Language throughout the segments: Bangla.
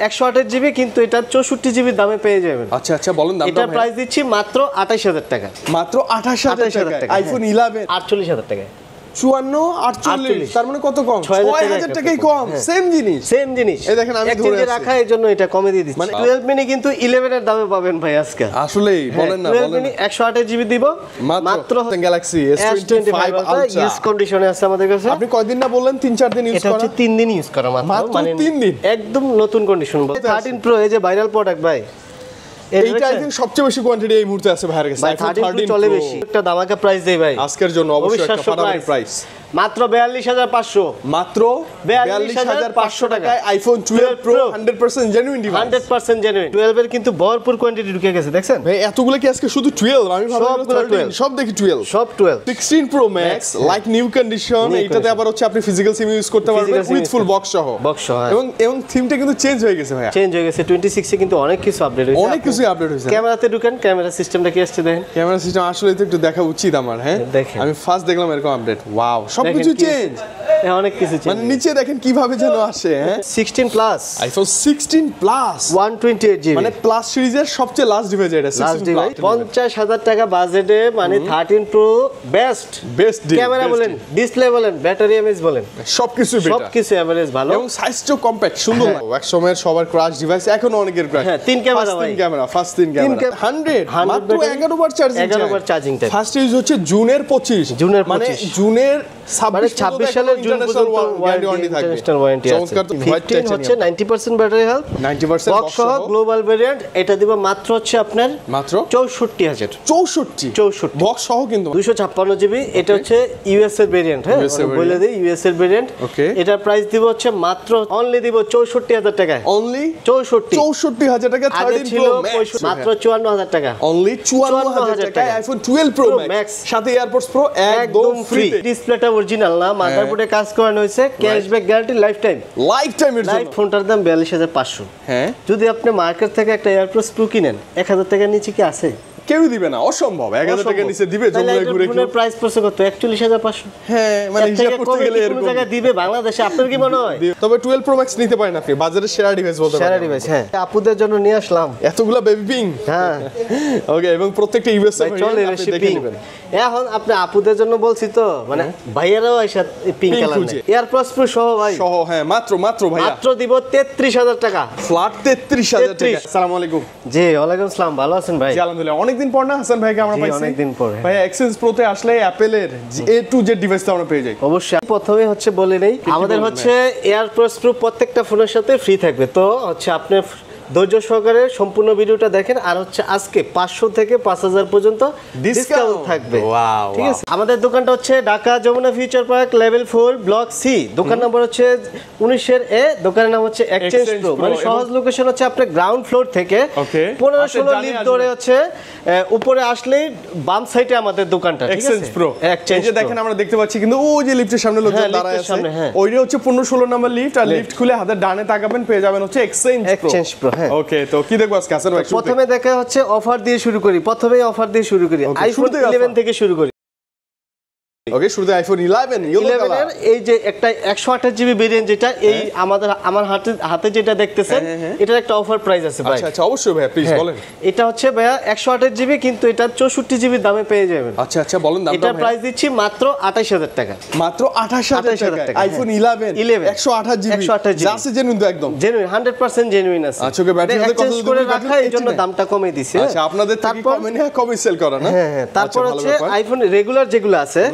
128 জিবি কিন্তু এটা 64 জিবি দামে পেয়ে যাবেন। আচ্ছা আচ্ছা বলেন দাম। এটা প্রাইস দিচ্ছি মাত্র 28000 টাকা। মাত্র 28000 টাকা আইফোন 11 48000 টাকা। 54 48 তার মানে কত কম? 6000 টাকাই কম। সেম জিনিস এই দেখেন আমি ধরে আছি রাখা, এর জন্য এটা কমে দিয়ে দিচ্ছি। মানে 12 মিনি কিন্তু 11 এর দামে পাবেন ভাই আজকে। আসলেই বলেন না, 12 মিনি 128 জিবি দিব মাত্র। গ্যালাক্সি S25 আলট্রা ইউজ কন্ডিশনে আছে আমাদের কাছে। আপনি কয়দিন না বললেন? 3-4 দিন ইউজ করা। এটা হচ্ছে 3 দিন ইউজ করা মাত্র, মানে 3 দিন একদম নতুন কন্ডিশন। 13 প্রো এই যে ভাইরাল প্রোডাক্ট ভাই, এইটা আই থিং সবচেয়ে বেশি কোয়ান্টিটি এই মুহূর্তে আছে ভাইয়ের কাছে। আইফোন 13 চলে বেশি। একটা দামাকা প্রাইস দেই ভাই আজকের জন্য, অবশ্যই একটা ফাটাফাটি প্রাইস। মাত্র 42500। মাত্র 42500 টাকায় iPhone 12 pro 100% genuine device. 100% genuine. 12 এর কিন্তু ভরপুর কোয়ান্টিটি ঢুকে গেছে, দেখছেন ভাই? এতগুলো কি আজকে শুধু 12? আমি ভাবলাম 13, সব দেখি 12। সব 12। 16 pro max like new condition. এইটাতে আবার হচ্ছে আপনি ফিজিক্যাল সিম ইউজ করতে পারবেন উইথ ফুল বক্স সহ। এবং থিমটা কিন্তু চেঞ্জ হয়ে গেছে ভাই। চেঞ্জ হয়ে গেছে। 26 এ কিন্তু অনেক কিছু আপডেট হয়েছে। অনেক কিছু আপডেট হয়েছে। ক্যামেরাতে ঢুকেন, ক্যামেরা সিস্টেমটা কি আসছে দেখেন। ক্যামেরা সিস্টেম আসলে তো একটু দেখা উচিত আমার। হ্যাঁ দেখেন, আমি ফার্স্ট দেখলাম এরকম আপডেট। ওয়াও, সবকিছু চেঞ্জ। অনেক কিছু চেঞ্জ। মানে নিচে দেখেন কিভাবে যেন আসে। হ্যাঁ 16 প্লাস, আইফোন 16 প্লাস 128 জিবি, মানে প্লাস সিরিজের সবচেয়ে লাস্ট ডিভাইস এটা। 16 প্লাস 50000 টাকা বাজেটে, মানে 13 প্রো বেস্ট ক্যামেরা বলেন, ডিসপ্লে বলেন, ব্যাটারি এমএএইচ বলেন, সবকিছু এভারেজ ভালো এবং সাইজটাও কম্প্যাক্ট সুন্দর। এক সময়ের সবার ক্রাশ ডিভাইস, এখন অনেকের ক্রাশ। হ্যাঁ 3 ক্যামেরা ভাই, 3 ক্যামেরা, ফার্স্ট 3 ক্যামেরা 100 মাত্র 11 বার চার্জিং টাইম। ফার্স্ট ইউজ হচ্ছে জুনের 25, মানে জুনের 26 সালের জুন পর্যন্ত ওয়ারেন্টি থাকবে। চমৎকার। 15 হচ্ছে 90% ব্যাটারি হেলথ, 90% বক্স সহ গ্লোবাল ভেরিয়েন্ট। এটা দিব মাত্র হচ্ছে আপনার মাত্র 64000। 64 বক্স সহ কিন্তু 256 জিবি। এটা হচ্ছে ইউএস এর ভেরিয়েন্ট। হ্যাঁ বলে দেই, ইউএস এর ভেরিয়েন্ট। এটার প্রাইস দিব হচ্ছে মাত্র অনলি দিব 64000 টাকায়। অনলি 64000 টাকা। 13 প্রো ম্যাক্স মাত্র 54000 টাকা। অনলি 54000 টাকায় আইফোন 12 প্রো ম্যাক্স, সাথে এয়ারপডস প্রো একদম ফ্রি। ডিসপ্লেটা অরিজিনাল না, মাদারবোর্ডে কাজ করানো হয়েছে, ক্যাশব্যাক গ্যারান্টি লাইফ টাইম এর জন্য। ফোনটার দাম 42500। হ্যাঁ যদি আপনি মার্কেট থেকে একটা এয়ারপডস প্রো কিনেন 1000 টাকার নিচে কি আছে? কেউ দিবে না, অসম্ভব। 1000 টাকা নিচে দিবে? জঙ্গলে ঘুরে ফোনের প্রাইস পড়ছে কত? 41500। হ্যাঁ মানে হিসাব করতে গেলে এরকম কোন জায়গায় দিবে বাংলাদেশে, আপনার কি মনে হয়? তবে 12 প্রো ম্যাক্স নিতে পারেন আপনি, বাজারের সেরা ডিভাইস বলতে পারেন। সেরা ডিভাইস, হ্যাঁ। আপুদের জন্য নিয়ে আসলাম এতগুলা বেবি পিং। হ্যাঁ ওকে, এবং প্রত্যেকটা ইউএস এর চলে আপনি দেখে নেবেন। এখন আপনি আপুদের জন্য বলছি তো, মানে ভাইয়ারাও আইসা পিঙ্ক কালার নেয়। এয়ারপডস প্রো সহ ভাই, সহ। হ্যাঁ মাত্র ভাইয়া মাত্র দিব 33000 টাকা, ফ্ল্যাট 33000 টাকা। আসসালামু আলাইকুম। জি ওয়ালাইকুম আসসালাম, ভালো আছেন ভাই? জি আলহামদুলিল্লাহ। অনেকদিন পর না হাসান ভাইকে আমরা পাইছি। অনেকদিন পরে ভাই এক্সচেঞ্জ প্রোতে আসলে অ্যাপেলের A to Z ডিভাইসটা আমরা পেয়ে যাই। অবশ্যই। প্রথমে হচ্ছে বলে নেই, আমাদের হচ্ছে এয়ারপডস প্রো প্রত্যেকটা ফোনের সাথে ফ্রি থাকবে। তো হচ্ছে আপনি ধৈর্য সহকারে সম্পূর্ণ ভিডিওটা দেখেন। আর হচ্ছে আজকে 500 থেকে 5000 পর্যন্ত ডিসকাউন্ট থাকবে। ঠিক আছে। আমাদের দোকানটা হচ্ছে Dhaka Jamuna future park level 4 block C. দোকান নম্বর হচ্ছে 19 এ। দোকানের নাম হচ্ছে এক্সচেঞ্জ প্রো। মানে সহজ লোকেশন হচ্ছে আপনার গ্রাউন্ড ফ্লোর থেকে 15-16 লিফট ধরে হচ্ছে উপরে আসলেই বাম সাইডে আমাদের দোকানটা। ঠিক আছে, এক্সচেঞ্জ প্রো। এই যে দেখেন আমরা দেখতে পাচ্ছি কিন্তু ওই যে লিফটের সামনে লোকজন দাঁড়ায় আছে, ওইটা হচ্ছে 15-16 নাম্বার লিফট। আর লিফট খুলে হাতের ডানে তাকাবেন, পেয়ে যাবেন হচ্ছে এক্সচেঞ্জ প্রো। ওকে, তো কি দেখবো আজকে হাসান ভাই? প্রথমে দেখা হচ্ছে অফার দিয়ে শুরু করি। প্রথমেই অফার দিয়ে শুরু করি, আইফোন 11 থেকে শুরু করি। ওকে, শুরুতে আইফোন 11 এর এই যে একটা 128 জিবি ভেরিয়েন্ট, যেটা এই আমার হাতে যেটা দেখতেছেন, এটার একটা অফার প্রাইস আছে ভাই। আচ্ছা আচ্ছা, অবশ্যই ভাই প্লিজ বলেন। এটা হচ্ছে ভাই 128 জিবি কিন্তু এটা 64 জিবি দামে পেয়ে যাবেন। আচ্ছা আচ্ছা বলেন দাম। এটা প্রাইস দিচ্ছি মাত্র 28000 টাকা। মাত্র 28000 টাকা আইফোন 11 128 জিবি জাস্ট জেনুইন, তো একদম জেনুইন, 100% জেনুইন আছে। আচ্ছা, ওকে, ব্যাটারিতে কত করে রাখা, এই জন্য দামটা কমে দিছি। আচ্ছা, আপনাদের থেকে কমে নিয়ে কমই সেল করা না? হ্যাঁ। তারপর হচ্ছে আইফোন রেগুলার যেগুলো আছে,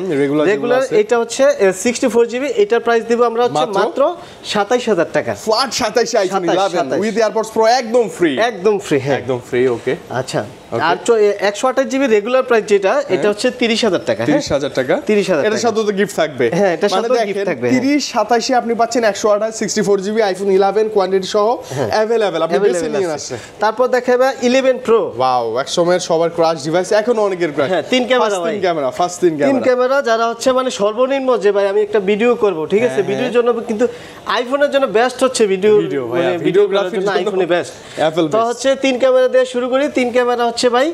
রেগুলার এটা হচ্ছে 64 জিবি। এটার প্রাইস দিব আমরা হচ্ছে মাত্র 27000 টাকা। Flat 27 iPhone 11 with AirPods pro একদম ফ্রি। হ্যাঁ একদম ফ্রি। ওকে আচ্ছা। আর 128 জিবি রেগুলার প্রাইস যেটা, এটা হচ্ছে 30000 টাকা। 30000 টাকা। 30000 এর সাথে তো গিফট থাকবে। হ্যাঁ এটার সাথে গিফট থাকবে। 30-27 এ আপনি পাচ্ছেন 128 64 জিবি আইফোন 11 কোয়ান্টিটি সহ अवेलेबल। আপনি বেশি নিয়ে আসছেন। তারপর দেখাবে 11 প্রো। ওয়াও, এক সময়ের সবার ক্রাশ ডিভাইস, এখন অনেকের ক্রাশ। হ্যাঁ 3 ক্যামেরা, ফার্স্ট 3 ক্যামেরা যারা হচ্ছে মানে সর্বনিম্ন যে ভাই আমি একটা ভিডিও করব, ঠিক আছে, ভিডিওর জন্য কিন্তু আইফোনের জন্য বেস্ট হচ্ছে ভিডিওগ্রাফির জন্য আইফোনই বেস্ট। তো হচ্ছে 3 ক্যামেরা দিয়ে শুরু করি। 3 ক্যামেরা হচ্ছে হচ্ছে ভাই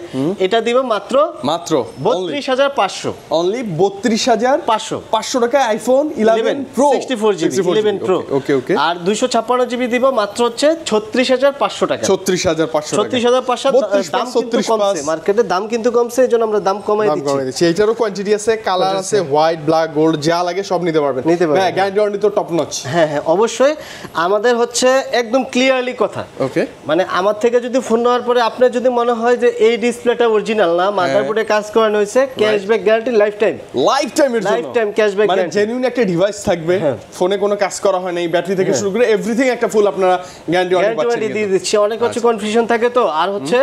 এটা দিব মাত্র 32,500 অনলি 32,500 টাকায় আইফোন 11 প্রো 64GB 11 প্রো ওকে আর 256GB দিব মাত্র হচ্ছে 36,500 টাকা 36,500 দাম কিন্তু কমছে মার্কেটে দাম কিন্তু কমছে এজন্য আমরা দাম কমাই দিচ্ছি এইটারও কোয়ান্টিটি আছে কালার আছে হোয়াইট ব্ল্যাক গোল্ড যা লাগে সব নিতে পারবেন হ্যাঁ গ্যারান্টি ওয়ারেন্টি তো টপ নচ হ্যাঁ অবশ্যই আমাদের হচ্ছে একদম ক্লিয়ারলি কথা ওকে মানে আমার থেকে যদি ফোন নেওয়ার পরে আপনার যদি মনে হয় যে এই ডিসপ্লেটা অরিজিনাল না মাদারবোর্ডে কাজ করানো হয়েছে ক্যাশব্যাক গ্যারান্টি লাইফ টাইমের জন্য লাইফ টাইম ক্যাশব্যাক মানে জেনুইন একটা ডিভাইস থাকবে ফোনে কোনো কাজ করা হয় নাই ব্যাটারি থেকে শুরু করে এভরিথিং একটা ফুল আপনারা গ্যারান্টি ওয়ারেন্টি দিয়ে দিচ্ছি অনেক হচ্ছে কনফিউশন থাকে তো আর হচ্ছে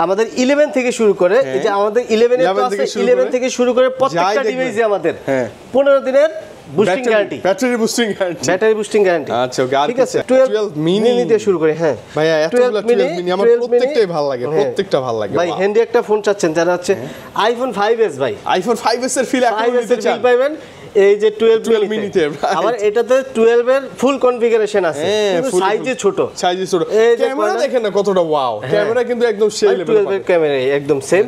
আমাদের 11 থেকে শুরু করে এই যে আমাদের 11 এর তো আছে 11 থেকে শুরু করে প্রত্যেকটা ডিভাইসে আমাদের 15 দিনের boosting guarantee battery boosting guarantee আচ্ছা ওকে ঠিক আছে 12 মিনি দিয়ে শুরু করে হ্যাঁ ভাইয়া এতগুলো 12 মিনি আমার প্রত্যেকটাই ভালো লাগে ভাই হ্যান্ডি একটা ফোন চাচ্ছেন যারা হচ্ছে আইফোন 5s ভাই আইফোন 5s এর ফিল এখন নিতে চান পাবেন এই যে 12 মিনিতে আবার এটাতে 12 এর ফুল কনফিগারেশন আছে কিন্তু সাইজে ছোট ক্যামেরা দেখেন না কতটা ওয়াও ক্যামেরা কিন্তু একদম সেই লেভেল 12 এর ক্যামেরা একদম সেম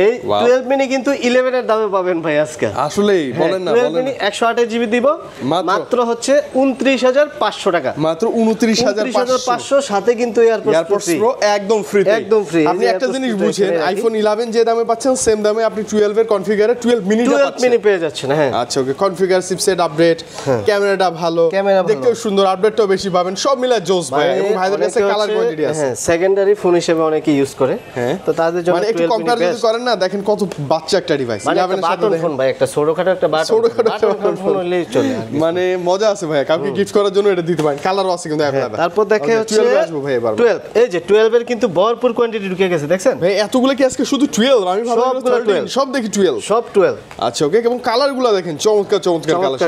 এই 12 মিনি কিন্তু 11 এর দামে পাবেন ভাই আজকে আসলেই বলেন না 12 মিনি 128GB দিব মাত্র হচ্ছে 29,500 টাকা মাত্র 29,500 সাথে কিন্তু এয়ারপোর্টস প্রো একদম ফ্রি আপনি একটা জিনিস বুঝেন আইফোন 11 যে দামে পাচ্ছেন সেম দামে আপনি 12 এর কনফিগারে 12 মিনি পেয়ে যাচ্ছেন হ্যাঁ আচ্ছা ওকে কনফিগার চিপসেট আপডেট ক্যামেরাটা ভালো দেখতেও সুন্দর আপডেটটাও বেশি পাবেন সব মিলে জোস ভাই এবং ভাইদের কাছে কালার কোয়ান্টিটি আছে হ্যাঁ সেকেন্ডারি ফোন হিসেবে অনেকে ইউজ করে তো তাদের জন্য মানে একটু কম্পেয়ার যদি করেন না দেখেন কত বাচ্চা একটা ডিভাইস 11 এর সাথে ফোন ভাই একটা ছোটখাটো একটা বাটন ফোন হলেই চলে মানে মজা আছে ভাই কাউকে গিফট করার জন্য এটা দিতে পারেন কালারও আছে কিন্তু अवेलेबल তারপর দেখে হচ্ছে 12 আসবো ভাই এবার 12 এই যে 12 এর কিন্তু ভরপুর কোয়ান্টিটি ঢুকে গেছে দেখছেন ভাই এতগুলো কি আজকে শুধু 12 আমি ভাবলাম সব দেখি 12 সব 12 আচ্ছা ওকে এবং কালারগুলো দেখেন চমৎকার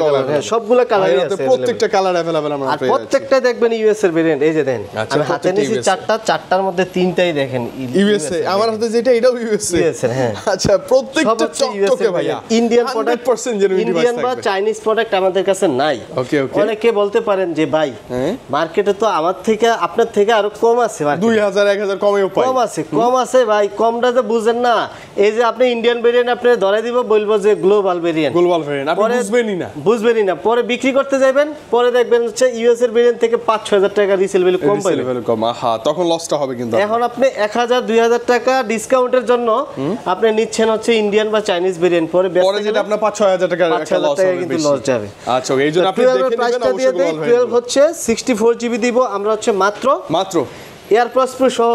কালার সবগুলা কালারই আছে প্রত্যেকটা কালার अवेलेबल আমরা আর প্রত্যেকটা দেখবেন ইউএস এর ভেরিয়েন্ট এই যে দেন আমি হাতে নিয়েছি চারটার মধ্যে তিনটাই দেখেন ইউএসএ আমার হাতে যেটা এটাও ইউএসএ হ্যাঁ আচ্ছা প্রত্যেকটা চকচকে ভাইয়া Indian product 100% genuine device Indian বা চাইনিজ প্রোডাক্ট আমাদের কাছে নাই ওকে অনেকে বলতে পারেন যে ভাই মার্কেটে তো আমার থেকে আপনার থেকে আরো কম আছে 2000 1000 কমেও পাই কম আছে ভাই কমটা যে বুঝেন না এই যে আপনি ইন্ডিয়ান ভেরিয়েন্ট আপনি ধরাই দিব বলবো যে গ্লোবাল ভেরিয়েন্ট আপনি বুঝবেনই না পরে বিক্রি করতে যাবেন পরে দেখবেন হচ্ছে ইউএস এর ভেরিয়েন্ট থেকে 5-6,000 টাকা রিসেল ভ্যালু কম পাবেন তখন লসটা হবে কিন্তু এখন আপনি 1,000-2,000 টাকা ডিসকাউন্টের জন্য আপনি নিচ্ছেন হচ্ছে ইন্ডিয়ান বা চাইনিজ ভেরিয়েন্ট পরে যেটা আপনার 5-6,000 টাকা কিন্তু লস যাবে আচ্ছা এইজন্য আপনি দেখে নেবেন অবশ্যই 12 হচ্ছে 64GB দিব আমরা হচ্ছে মাত্র এয়ারপোর্টস প্রো সহ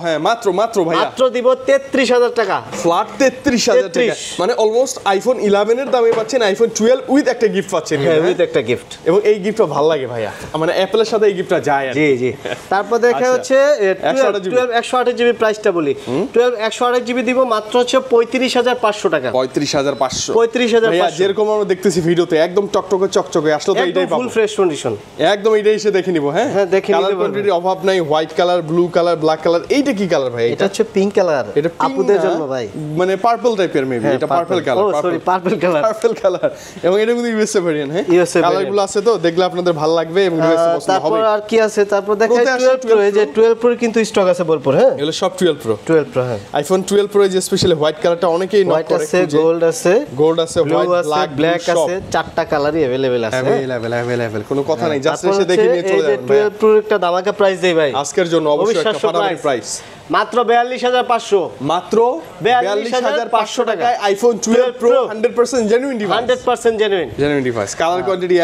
হ্যাঁ মাত্র ভাই মাত্র দিব 33,000 টাকা ফ্ল্যাট 33,000 টাকা মানে অলমোস্ট আইফোন 11 এর দামে পাচ্ছেন আইফোন 12 উইথ একটা গিফট পাচ্ছেন হ্যাঁ উইথ একটা গিফট এবং এই গিফটটা ভালো লাগে ভাইয়া মানে অ্যাপলের সাথে এই গিফটটা যায় আর জি তারপর দেখা হচ্ছে 128GB প্রাইসটা বলি 128GB দিব মাত্র হচ্ছে 35,500 টাকা 35,500 ভাইয়া যেরকম আমরা দেখতেছি ভিডিওতে একদম টকটকে চকচকে আসলে তো এইটাই পাবো ফুল ফ্রেশ কন্ডিশন একদম এইটাই এসে দেখে নিব হ্যাঁ দেখে নিব কালার কোয়ান্টিটি অভাব নাই white colour blue colour black colour এইটা কি কালার ভাই এটা হচ্ছে পিঙ্ক কালার এটা আপুদের জন্য ভাই মানে পার্পল টাইপের মেবি এটা purple colour sorry purple colour এবং এটা কিন্তু ইউএসএ ভেরিয়েন্ট হ্যাঁ কালারগুলো আছে তো দেখলে আপনাদের ভালো লাগবে এবং ডিভাইসে পছন্দ হবে তারপর আর কি আছে তারপর দেখাই 12 প্রো এই যে 12 প্রো কিন্তু স্টক আছে বলপুর হ্যাঁ এগুলো সব 12 প্রো হ্যাঁ আইফোন 12 প্রো যে স্পেশালি হোয়াইট কালারটা অনেকেই নক করে গোল্ড আছে হোয়াইট ব্ল্যাক আছে চারটা কালারই अवेलेबल আছে अवेलेबल কোনো কথা নাই জাস্ট এসে দেখে নিয়ে চলে যাবেন 12 প্রো একটা দামাকা প্রাইস দেই ভাই আজকের জন্য অবশ্যই একটা ফাটাফাটি প্রাইস মাত্র 42,500 মাত্র 42,500 টাকায় iPhone 12 pro 100% genuine device 100% genuine device colour quantity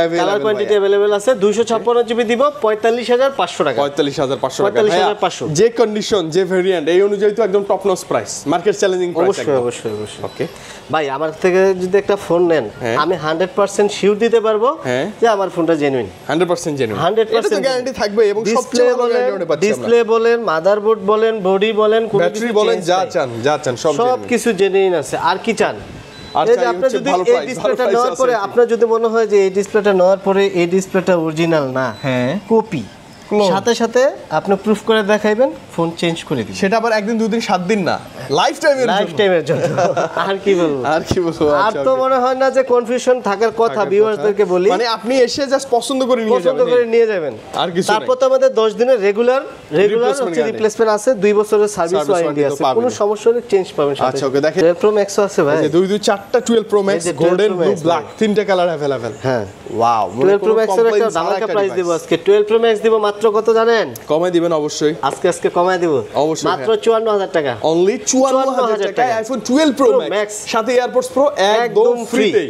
available আছে 256GB দিব 45,500 টাকা 45,500 টাকা 45,500 যে কন্ডিশন যে ভেরিয়েন্ট এই অনুযায়ী তো একদম top notch price market challenging price অবশ্যই ওকে ভাই আমার থেকে যদি একটা ফোন নেন আমি 100% শিওর দিতে পারবো যে আমার ফোনটা জেনুইন 100% জেনুইন 100% এটা তো গ্যারান্টি থাকবে এবং সবচেয়ে ভালো গ্যারান্টি পাচ্ছি আমরা ডিসপ্লে বলেন মাদারবোর্ড বলেন বডি বলেন ব্যাটারি বলেন যা চান সব কিছু জেনুইন আছে আর কি চান আপনার যদি এই ডিসপ্লেটা নেওয়ার পরে আপনার যদি মনে হয় যে এই ডিসপ্লেটা নেওয়ার পরে এই ডিসপ্লেটা অরিজিনাল না কপি সাথে সাথে আপনি প্রুফ করে দেখাইবেন, ফোন চেঞ্জ করে দিবেন। সেটা আবার একদিন 2 দিন 7 দিন না, লাইফ টাইমের জন্য। আর কি বলবো, আর তো মনে হয় না যে কনফিউশন থাকার কথা। ভিউয়ারদেরকে বলি, মানে আপনি এসে জাস্ট পছন্দ করে নিয়ে যাবেন। আর কিছু তারপর তো আমাদের 10 দিনের রেগুলার হচ্ছে রিপ্লেসমেন্ট আছে, 2 বছরের সার্ভিস ওয়ারেন্টি আছে, কোনো সমস্যা নেই, চেঞ্জ পাবেন সাথে। আচ্ছা ওকে, দেখেন 12 প্রো ম্যাক্স আছে ভাই, এই যে 2 4টা 12 pro max, golden, blue, black, তিনটা কালার अवेलेबल। হ্যাঁ ওয়াও, 12 প্রো ম্যাক্স এর একটা ধামাকা প্রাইস দেব আজকে। 12 প্রো ম্যাক্স দিব মাত্র কত জানেন? কমাই দিবেন অবশ্যই, আজকে কমায় দেব মাত্র 54000 টাকা। অনলি 54000 টাকায় আইফোন 12 প্রো ম্যাক্স সাথে এয়ারপডস প্রো একদম ফ্রিতে।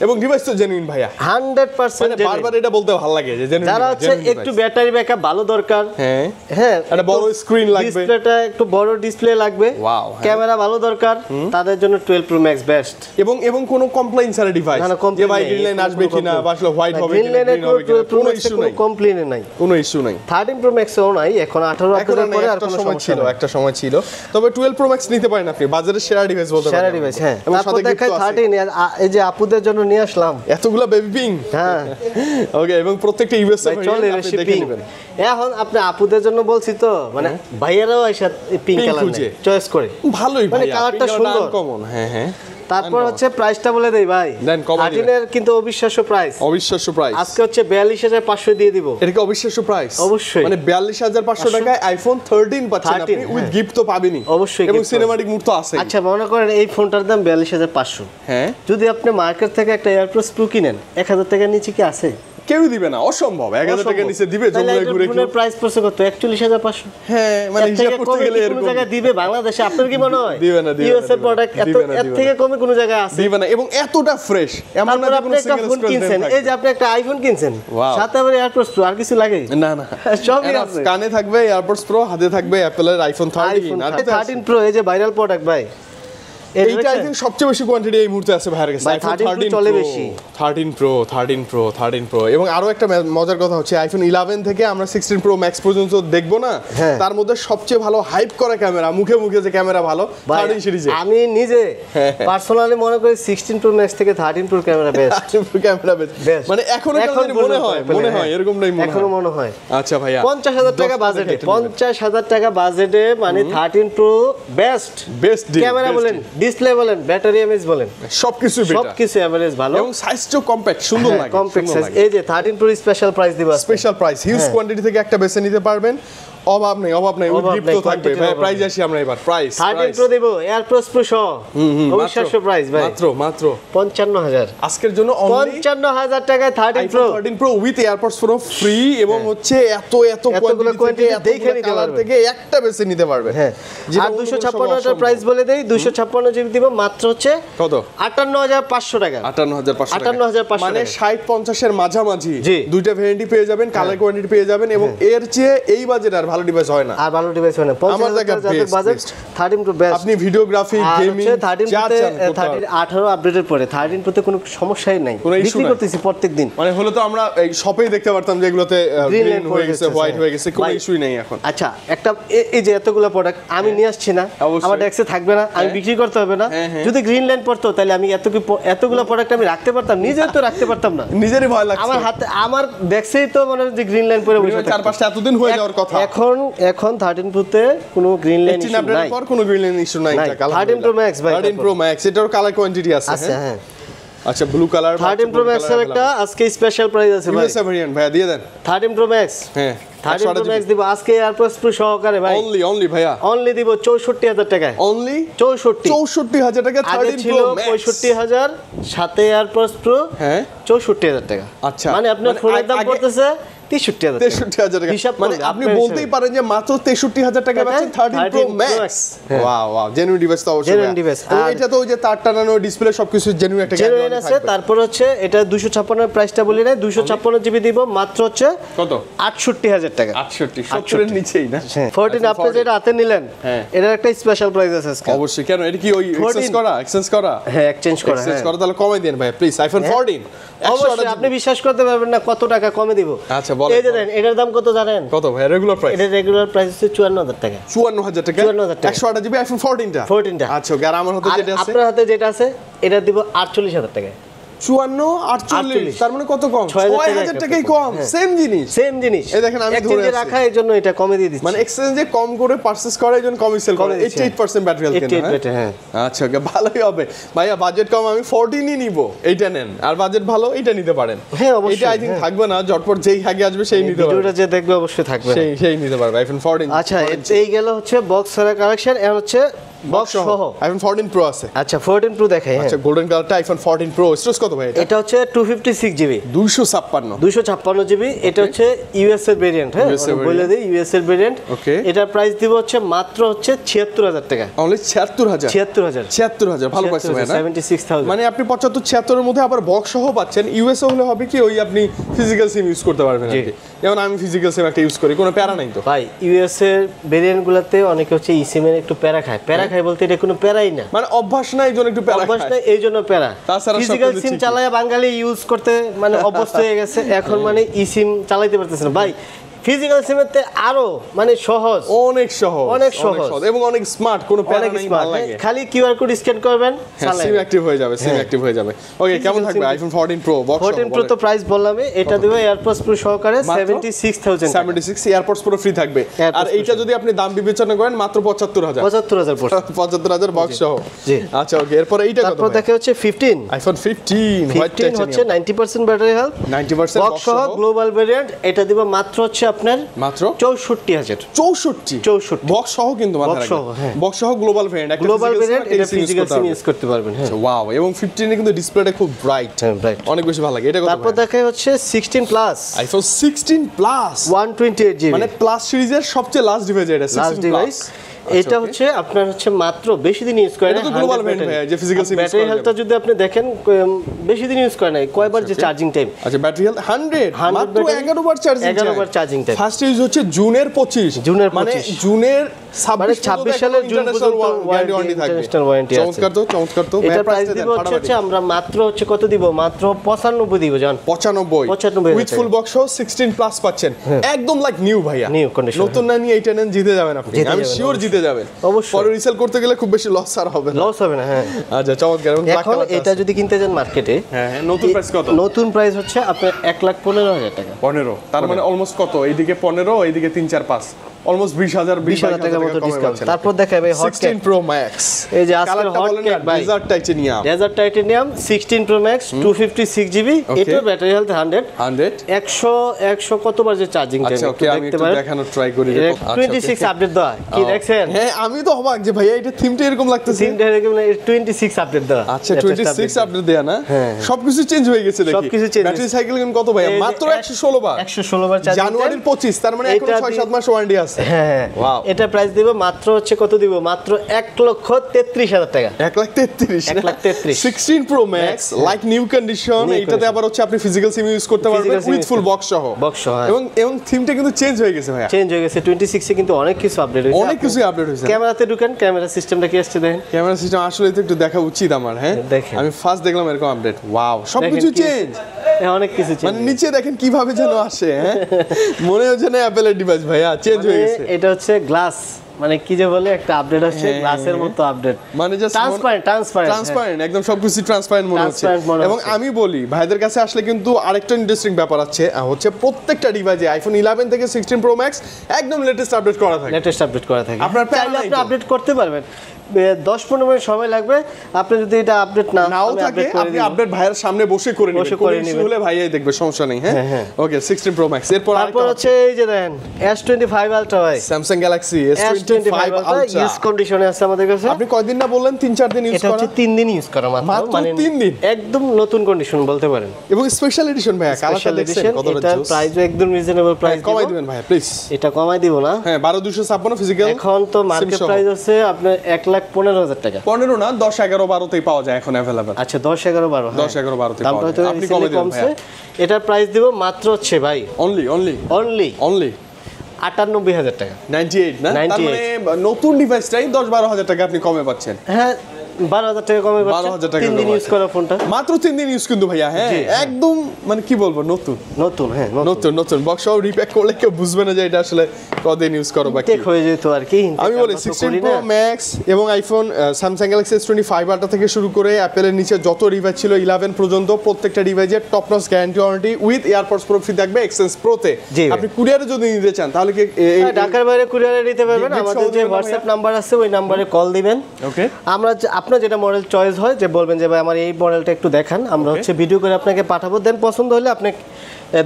এবং ডিভাইস তো জেনুইন ভাইয়া, 100% জেনুইন। বারবার এটা বলতে ভালো লাগে যে জেনুইন। যারা হচ্ছে একটু ব্যাটারি ব্যাকআপ ভালো দরকার, হ্যাঁ একটা বড় স্ক্রিন লাগবে, ডিসপ্লেটা একটু বড় ডিসপ্লে লাগবে, ক্যামেরা ভালো দরকার, তাদের জন্য 12 প্রো ম্যাক্স বেস্ট। এবং কোনো কমপ্লেইন ছাড়া ডিভাইস, যে ভাই গ্রিন লাইন আসবে কিনা বা আসলে হোয়াইট হবে কিনা, গ্রিন হবে কিনা, কোনো ইস্যু নাই, কমপ্লেইন নাই, কোনো ইস্যু নাই। 13 প্রো ম্যাক্সও নাই এখন, 18 আপডেটের পরে আর কোনো সমস্যা ছিল, একটা সময় ছিল। তবে 12 প্রো ম্যাক্স নিতে পারেন আপনি, বাজারের সেরা ডিভাইস বলতে পারেন, সেরা ডিভাইস। হ্যাঁ তারপর দেখাই 13, এই যে আপুদের জন্য নিয়ে আসলাম এতগুলা বেবি পিং। হ্যাঁ ওকে, এবং প্রত্যেকটা ইউএস এ আপনি দেখে নেবেন। এখন আপনি আপুদের জন্য বলছি তো, মানে ভাইয়ারাও এসে পিঙ্ক কালার চয়েস করে, ভালোই মানে কালারটা সুন্দর কমন। হ্যাঁ তারপর হচ্ছে প্রাইসটা বলে দেই ভাই, 13 কিন্তু অবিশ্বাস্য প্রাইস, আজকে হচ্ছে 42500 দিয়ে দিব। এটা কি অবিশ্বাস্য প্রাইস? অবশ্যই, মানে 42500 টাকায় আইফোন 13 পাচ্ছেন আপনি, উইথ গিফট তো পাবেনই অবশ্যই, এবং সিনেম্যাটিক মুড তো আছে। আচ্ছা মনে করেন এই ফোনটার দাম 42500, হ্যাঁ যদি আপনি মার্কেট থেকে একটা এয়ারপ্রস প্রো কিনেন 1000 টাকার নিচে কি আছে? কেউ দিবে না, অসম্ভব। 1000 টাকা নিচে দিবে জঙ্গলে ঘুরে ঘুরে? প্রাইস পড়ছে কত? 41500। হ্যাঁ মানে হিসাব করতে গেলে এরকম জায়গা দিবে বাংলাদেশে, আপনার কি মনে হয়? দিবে না, ইউএস এর প্রোডাক্ট এত থেকে কমে কোন জায়গায় আছে? দিবে না, এবং এতটা ফ্রেশ। এমন না যে কোনো সিঙ্গেল ফোন কিনছেন, এই যে আপনি একটা আইফোন কিনছেন, সাথে আবার এয়ারপডস প্রো, আর কিছু লাগে না? না সবই আছে। কানে থাকবে এয়ারপডস প্রো, হাতে থাকবে অ্যাপলের আইফোন 13 আর 13 প্রো, এই যে ভাইরাল প্রোডাক্ট ভাই, এইটা আই থিং সবচেয়ে বেশি কোয়ান্টিটি এই মুহূর্তে আছে ভাইয়ের কাছে। আইফোন 13 চলে বেশি, 13 প্রো। এবং আরো একটা মজার কথা হচ্ছে, আইফোন 11 থেকে আমরা 16 প্রো ম্যাক্স পর্যন্ত দেখবো না, তার মধ্যে সবচেয়ে ভালো হাইপ করা ক্যামেরা, মুখে মুখে যে ক্যামেরা ভালো 13 সিরিজে। আমি নিজে পার্সোনালি মনে করি 16 প্রো ম্যাক্স থেকে 13 pro camera best. Camera best মানে এখনো মনে হয় এরকমটাই মনে হয়। আচ্ছা ভাইয়া 50000 টাকা বাজেটে, 50000 টাকা বাজেটে মানে 13 প্রো বেস্ট ক্যামেরা বলেন, ডিসপ্লে বলেন, ব্যাটারি এমএএইচ বলেন, সবকিছু এভারেজ ভালো, এবং সাইজটাও কম্প্যাক্ট, সুন্দর লাগে, কম্প্যাক্ট সাইজ। এই যে 13 প্রো স্পেশাল প্রাইস দিবা, স্পেশাল প্রাইস, হিউজ কোয়ান্টিটি থেকে একটা বেছে নিতে পারবেন, অভাব নেই গিফট তো থাকবে ভাই। প্রাইস আসি আমরা এবার, প্রাইস 13 প্রো দেব এয়ারপ্রস প্রো সহ, অবিশ্বাস্য প্রাইস ভাই, মাত্র 55000 আজকের জন্য, 55000 টাকায় 13 pro with AirPods pro free, এবং হচ্ছে এত কোয়ান্টিটি দেখে নিতে পারবেন, থেকে একটা বেছে নিতে পারবেন। হ্যাঁ আর 256 টাকা প্রাইস বলে দেই, 256 জিবি দিব মাত্র হচ্ছে কত? 58500 টাকা। 58500 মানে 60 50 এর মাঝামাঝি দুইটা ভেরিয়েন্টই পেয়ে যাবেন, কালার কোয়ান্টিটি পেয়ে যাবেন, এবং এর চেয়ে এই বাজেট আর ভালো ডিভাইস হয় না, আর ভালো ডিভাইস হয় না। 50000 বাজেট 13 প্রো বেস্ট। আপনি ভিডিওগ্রাফি, গেমিং, 18 আপডেটের পরে 13 প্রোতে কোনো সমস্যাই নাই, বিক্রি করতেছি প্রত্যেকদিন। মানে হলো তো আমরা এই শপেই দেখতে পারতাম যে এগুলোতে গ্রিন হয়ে গেছে, হোয়াইট হয়ে গেছে, কোনো ইস্যুই নাই এখন। আচ্ছা একটা এই যে এতগুলো প্রোডাক্ট আমি নিয়ে আসছি না, আমার ডেস্কে থাকবে না, আমি বিক্রি করতে হবে না। যদি গ্রিন লাইন পড়তো তাহলে আমি এতগুলো প্রোডাক্ট আমি রাখতে পারতাম, নিজে তো রাখতে পারতাম না, নিজেরই ভয় লাগছে। আমার হাতে আমার ডেস্কেই তো মনে হয় যে গ্রিন লাইন পড়ে বসে আছে, 4-5টা এতদিন হয়ে যাওয়ার কথা। এখন 13 প্রোতে কোনো গ্রিন লাইন ইস্যু নাই, পর কোনো গ্রিন লাইন ইস্যু নাই। 13 প্রো ম্যাক্স ভাই, 13 প্রো ম্যাক্স, এটার কালার কোয়ান্টিটি আছে। হ্যাঁ আচ্ছা, ব্লু কালার 13 প্রো ম্যাক্স এর একটা আজকে স্পেশাল প্রাইস আছে ভাই, ইউএসএ ভেরিয়েন্ট ভাইয়া দিয়ে দেন। 13 প্রো ম্যাক্স, হ্যাঁ 13 প্রো ম্যাক্স দিব আজকে এয়ারপডস প্রো সহকারে ভাই, অনলি ভাইয়া, অনলি দিব 64000 টাকায়, অনলি 64000 টাকা। 13 প্রো ম্যাক্স 65000 সাথে এয়ারপডস প্রো, হ্যাঁ 64000 টাকা। আচ্ছা মানে আপনার ফোনের দাম পড়তেছে 63000 টাকা। মানে আপনি বলতেই পারেন যে মাত্র 63000 টাকা পাচ্ছেন 13 pro max. Wow genuine device তো অবশ্যই, জেনুইন ডিভাইস। আর এটা তো ওই যে তার টানানো ডিসপ্লে সবকিছু জেনুইন একটা জেনুইন আছে। তারপর হচ্ছে এটা 256 এর প্রাইসটা বলি না, 256 জিবি দিব মাত্র হচ্ছে কত? 68000 টাকা। 68 এর নিচেই না? 14 আপনি যেটা হাতে নিলেন এটার একটা স্পেশাল প্রাইস আছে আজকে। অবশ্যই, কেন এটা কি ওই এক্সচেঞ্জ করা? হ্যাঁ এক্সচেঞ্জ করা, তাহলে কমাই দেন ভাই প্লিজ। আইফোন 14 অবশ্যই আপনি বিশ্বাস করতে পারবেন না কত টাকা কমে দিব। আচ্ছা বলেন। এই যে দেন এটার দাম কত জানেন? কত ভাই রেগুলার প্রাইস? এটা রেগুলার প্রাইস হচ্ছে 54000 টাকা। 54000 টাকা? 54000 টাকা 128 জিবি আইফোন 14টা। আচ্ছা, আর আমার হাতে যেটা আছে, আপনার হাতে যেটা আছে এটা দিব 48000 টাকা। 54 48 তার মানে কত কম 6000 টাকাই কম সেম জিনিস এই দেখেন আমি এক্সচেঞ্জে রাখা এর জন্য এটা কমে দিয়ে দিচ্ছি মানে এক্সচেঞ্জে কম করে পারচেজ করে এর জন্য কমে সেল করে 88% ব্যাটারি হেলথ কেন হ্যাঁ আচ্ছা ওকে ভালোই হবে ভাইয়া বাজেট কম আমি 14ই নিব এইটা নেন আর বাজেট ভালো এটা নিতে পারেন হ্যাঁ অবশ্যই এটা আই থিং থাকবে না ঝটপট যেই আগে আসবে সেই নিতে পারবে ভিডিওটা যে দেখবে অবশ্যই থাকবে সেই নিতে পারবে আইফোন 14 আচ্ছা এই গেল হচ্ছে বক্স ছাড়া কালেকশন এখন হচ্ছে বক্স সহ আইফোন 14 প্রো আছে আচ্ছা 14 প্রো দেখাই আচ্ছা গোল্ডেন কালারটা আইফোন 14 প্রো স্টোরেজ কত ভাই এটা হচ্ছে 256 জিবি 256 জিবি এটা হচ্ছে ইউএস এর ভেরিয়েন্ট হ্যাঁ বলে দেই ইউএস এর ভেরিয়েন্ট ওকে এটার প্রাইস দিব হচ্ছে মাত্র হচ্ছে 76000 টাকা অনলি 76000 76000 ভালো পাচ্ছেন ভাই না 76000 মানে আপনি 75 76 এর মধ্যে আবার বক্স সহ পাচ্ছেন ইউএস হলে হবে কি ওই আপনি ফিজিক্যাল সিম ইউজ করতে পারবেন আর কি যেমন আমি ফিজিক্যাল সিম একটা ইউজ করি কোনো প্যারা নাই তো ভাই ইউএস এর ভেরিয়েন্ট গুলাতে অনেকে হচ্ছে ই সিম এর একটু প্যারা খায় বলতে এটা কোনো প্যারাই না মানে অভ্যাস নাই এইজন্য একটু প্যারা অভ্যাস নাই এইজন্য প্যারা তাছাড়া ফিজিক্যাল সিম চালায় বাঙালি ইউজ করতে মানে অভ্যস্ত হয়ে গেছে এখন মানে ই সিম চালাইতে পারতেছে না ভাই ফিজিক্যাল সিমেতে আরো মানে সহজ অনেক সহজ এবং অনেক স্মার্ট কোনো প্যারা নাই ভালো লাগে খালি কিউআর কোড স্ক্যান করবেন সিম অ্যাক্টিভ হয়ে যাবে ওকে কেমন থাকবে আইফোন 14 প্রো বক্স 14 প্রো তো প্রাইস বললামই এটা দেব এয়ারপডস প্রো সহকারে 76000 76 এয়ারপডস প্রো ফ্রি থাকবে আর এইটা যদি আপনি দাম বিবেচনা করেন মাত্র 75000 পড়ছে 75000 বক্স সহ আচ্ছা ওকে এরপর এইটা কত তারপর দেখা হচ্ছে 15 আইফোন 15 হোয়াইট টাইটানিয়াম হচ্ছে 90% ব্যাটারি হেলথ 90% বক্স সহ গ্লোবাল ভেরিয়েন্ট এটা দিব মাত্র হচ্ছে আপনার মাত্র 64 বক্স সহ কিন্তু মাথায় রাখবেন বক্স সহ গ্লোবাল ভেরিয়েন্ট একটা গ্লোবাল ভেরিয়েন্ট এটা ফিজিক্যাল সিম ইউজ করতে পারবেন হ্যাঁ ওয়াও এবং 15 এ কিন্তু ডিসপ্লেটা খুব ব্রাইট অনেক বেশি ভালো লাগে এটা কত তারপর দেখাই হচ্ছে 16 প্লাস আইফোন 16 প্লাস 128 জিবি মানে প্লাস সিরিজের সবচেয়ে লাস্ট ডিভাইস এটা 16 প্লাস এটা হচ্ছে আপনার হচ্ছে মাত্র বেশি দিন ইউজ করে না এটা গ্লোবাল ভেরিয়েন্ট ভাই যে ফিজিক্যাল সিম ব্যাটারি হেলথটা যদি আপনি দেখেন বেশি দিন ইউজ করে না কয়বার যে চার্জিং টাইম আচ্ছা ব্যাটারি হেলথ 100 মাত্র 11 বার চার্জিং টাইম ফার্স্ট ইউজ হচ্ছে জুনের 25 মানে জুনের 26 সালের জুন পর্যন্ত ওয়ারেন্টি থাকবে চমৎকার তো এটা প্রাইস দিব হচ্ছে আমরা মাত্র হচ্ছে কত দিব মাত্র 95 দিব জান 95 উইথ ফুল বক্স 16 প্লাস পাচ্ছেন একদম লাইক নিউ ভাইয়া নিউ কন্ডিশন নতুন না নিয়ে এইটা নেন জিতে যাবেন আপনি আমি শিওর জিতে যাবেন অবশ্যই পরে রিসেল করতে গেলে খুব বেশি লস আর হবে না হ্যাঁ আচ্ছা চমৎকার এবং এখন এটা যদি কিনতে যান মার্কেটে হ্যাঁ নতুন প্রাইস কত নতুন প্রাইস হচ্ছে আপনার 1,15,000 টাকা 15 তার মানে অলমোস্ট কত এইদিকে 15 এইদিকে 3 4 5 অলমোস্ট 20000 টাকার মতো ডিসকাউন্ট তারপর দেখাই ভাই হট 16 প্রো ম্যাক্স এই যে আজকের হট কেক ভাই dessert titanium 16 pro max 256 GB এটার ব্যাটারি হেলথ 100 কতবার যে চার্জিং টাইম আচ্ছা ওকে আমি একটু দেখানোর ট্রাই করি 26 আপডেট দাও কি দেখছেন হ্যাঁ আমি তো অবাক যে ভাইয়া এটা থিমটা এরকম লাগতেছে থিমটা এরকম 26 আপডেট দাও আচ্ছা 26 আপডেট দেয়া না সবকিছু চেঞ্জ হয়ে গেছে দেখি সবকিছু চেঞ্জ ব্যাটারি সাইকেল কত ভাইয়া মাত্র 116 বার চার্জিং জানুয়ারির 25 তার মানে এখন 6-7 মাস ওয়ারেন্টি আছে হ্যাঁ এটা প্রাইস দিব মাত্র হচ্ছে কত দিব মাত্র 1,33,000 টাকা 1,33,000 16 pro max like new condition এটাতে আবার হচ্ছে আপনি ফিজিক্যাল সিম ইউজ করতে পারবেন উইথ ফুল বক্স সহ এবং থিমটা কিন্তু চেঞ্জ হয়ে গেছে ভাইয়া চেঞ্জ হয়ে গেছে 26 এ কিন্তু অনেক কিছু আপডেট হয়েছে অনেক কিছু আপডেট হয়েছে ক্যামেরাতে ঢুকেন ক্যামেরা সিস্টেমটা কি আসছে দেখেন ক্যামেরা সিস্টেম আসলে তো একটু দেখা উচিত আমার হ্যাঁ আমি ফার্স্ট দেখলাম এরকম আপডেট ওয়াও সবকিছু চেঞ্জ অনেক কিছু চেঞ্জ মানে নিচে দেখেন কিভাবে যেন আসে হ্যাঁ মনে হচ্ছে না অ্যাপলের ডিভাইস ভাইয়া চেঞ্জ হয়ে গেছে এটা হচ্ছে গ্লাস মানে কি যে বলে একটা আপডেট আসছে গ্লাসের মতো আপডেট মানে জাস্ট ট্রান্সপারেন্ট একদম সবকিছু ট্রান্সপারেন্ট মনে হচ্ছে এবং আমি বলি ভাইদের কাছে আসলে কিন্তু আরেকটা ইন্টারেস্টিং ব্যাপার আছে হচ্ছে প্রত্যেকটা ডিভাইসে আইফোন 11 থেকে 16 প্রো ম্যাক্স একদম লেটেস্ট আপডেট করা থাকে আপনার চাইলে আপনি আপডেট করতে পারবেন 10-15 মিনিট সময় লাগবে আপনি যদি এটা আপডেট নাও থাকে আপনি আপডেট ভাইয়ের সামনে বসে করে নেবেন হলে ভাইয়াই দেখবে সমস্যা নেই হ্যাঁ ওকে 16 প্রো ম্যাক্স তারপর হচ্ছে এই যে দেখেন S25 আলট্রা ভাই Samsung Galaxy S25 ultra use কন্ডিশনে আছে আমাদের কাছে আপনি কয়দিন না বললেন 3-4 দিন ইউজ করা এটা হচ্ছে 3 দিন ইউজ করা মাত্র মানে 3 দিন একদম নতুন কন্ডিশন বলতে পারেন এবং স্পেশাল এডিশন ভাইয়া কালারটা দেখছেন কতটা জোস প্রাইসও একদম রিজনেবল প্রাইস কমাই দিবেন ভাইয়া প্লিজ এটা কমাই দিব না হ্যাঁ 12256 ফিজিক্যাল এখন তো মার্কেট প্রাইস আছে আপনার 1,15,000 টাকা 15 না 10 11 12 তেই পাওয়া যায় এখন अवेलेबल আচ্ছা 10 11 12 10 11 12 তে পাওয়া যায় আপনি কমে দিবেন ভাই এটার প্রাইস দেব মাত্র হচ্ছে ভাই অনলি 98,000 টাকা 98 না তার মানে নতুন ডিভাইসটাই 10-12 হাজার টাকা আপনি কমে পাচ্ছেন হ্যাঁ 12,000 টাকা কমে পাচ্ছেন 12,000 টাকা 3 দিন ইউজ করা ফোনটা মাত্র 3 দিন ইউজ কিন্তু ভাইয়া হ্যাঁ একদম মানে কি বলবো নতুন নতুন বক্স সহ রিপ্যাক করলে কেউ বুঝবে না যে এটা আসলে কতদিন ইউজ করো বাকি টেক হয়ে যেত আর কি আমি বলি 16 Pro Max এবং iPhone Samsung Galaxy S25 Ultra থেকে শুরু করে অ্যাপেলের নিচে যত ডিভাইস ছিল 11 পর্যন্ত প্রত্যেকটা ডিভাইসের top notch guarantee warranty with AirPods pro free থাকবে এক্সচেঞ্জ প্রোতে আপনি কুরিয়ারে যদি নিতে চান তাহলে কি ঢাকার বাইরে কুরিয়ারে নিতে পারবেন আমাদের যে হোয়াটসঅ্যাপ নাম্বার আছে ওই নম্বরে কল দিবেন ওকে আমরা আপনার যেটা মডেল চয়েস হয় যে বলবেন যে ভাই আমার এই মডেলটা একটু দেখান আমরা হচ্ছে ভিডিও করে আপনাকে পাঠাবো দেন পছন্দ হলে আপনি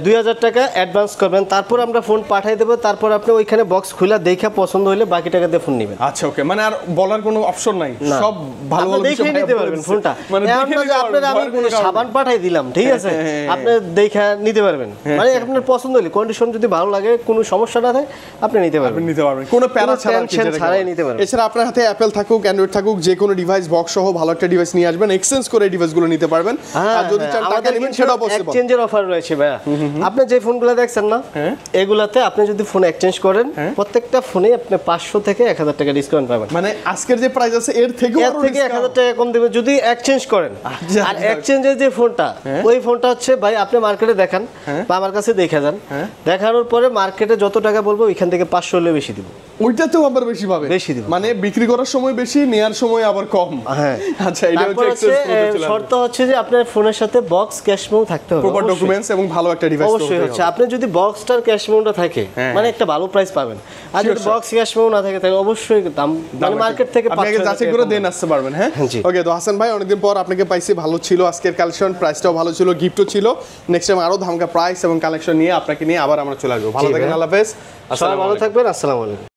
2000 টাকা অ্যাডভান্স করবেন তারপর আমরা ফোন পাঠিয়ে দেব তারপর আপনি ওইখানে বক্স খুলে দেখে পছন্দ হলে বাকি টাকা দিয়ে ফোন নেবেন আচ্ছা ওকে মানে আর বলার কোনো অপশন নাই সব ভালো ভালো দেখে নিতে পারবেন ফোনটা মানে আপনার আমি কোনো সাবান পাঠিয়ে দিলাম ঠিক আছে আপনি দেখে নিতে পারবেন মানে আপনার পছন্দ হলে কন্ডিশন যদি ভালো লাগে কোনো সমস্যা না থাকে আপনি নিতে পারবেন কোনো প্যারা ছাড়াই নিতে পারবেন এছাড়া আপনার হাতে অ্যাপল থাকুক অ্যান্ড্রয়েড থাকুক যে কোনো ডিভাইস বক্স সহ ভালো একটা ডিভাইস নিয়ে আসবেন এক্সচেঞ্জ করে ডিভাইসগুলো নিতে পারবেন আর যদি চান টাকা নেবেন সেটাও পসিবল এক্সচেঞ্জের অফার রয়েছে ভাইয়া আপনি যে ফোনগুলো দেখছেন না এগুলাতে আপনি যদি ফোন এক্সচেঞ্জ করেন প্রত্যেকটা ফোনে আপনি 500 থেকে 1000 টাকা ডিসকাউন্ট পাবেন মানে আজকের যে প্রাইস আছে এর থেকে 1000 টাকা কম দিবেন যদি এক্সচেঞ্জ করেন আর এক্সচেঞ্জের যে ফোনটা ওই ফোনটা হচ্ছে ভাই আপনি মার্কেটে দেখান বা আমার কাছে দেখে যান দেখানোর পরে মার্কেটে যত টাকা বলবো ওইখান থেকে 500 হলে বেশি দিব ওইটাতেও আবার বেশি পাবে বেশি দিব মানে বিক্রি করার সময় বেশি নেয়ার সময় আবার কম হ্যাঁ আচ্ছা এটা হচ্ছে এক্সচেঞ্জ শর্ত হচ্ছে যে আপনার ফোনের সাথে বক্স ক্যাশ মেমো থাকতে হবে প্রপার ডকুমেন্টস এবং ভালো একটা ডিভাইস অবশ্যই হচ্ছে আপনি যদি বক্সটার ক্যাশ মেমোটা থাকে মানে একটা ভালো প্রাইস পাবেন আর যদি বক্স ক্যাশ মেমো না থাকে তাহলে অবশ্যই দাম মানে মার্কেট থেকে আপনি আগে যাচাই করে দেন আসতে পারবেন হ্যাঁ ওকে তো হাসান ভাই অনেকদিন পর আপনাকে পাইছি ভালো ছিল আজকের কালেকশন প্রাইসটাও ভালো ছিল গিফটও ছিল নেক্সট টাইম আরো ধামাকা প্রাইস এবং কালেকশন নিয়ে আপনাকে নিয়ে আবার আমরা চলে আসবো ভালো থাকেন আল্লাহ হাফেজ আসসালামু আলাইকুম ভালো থাকবেন আসসালামু আলাইকুম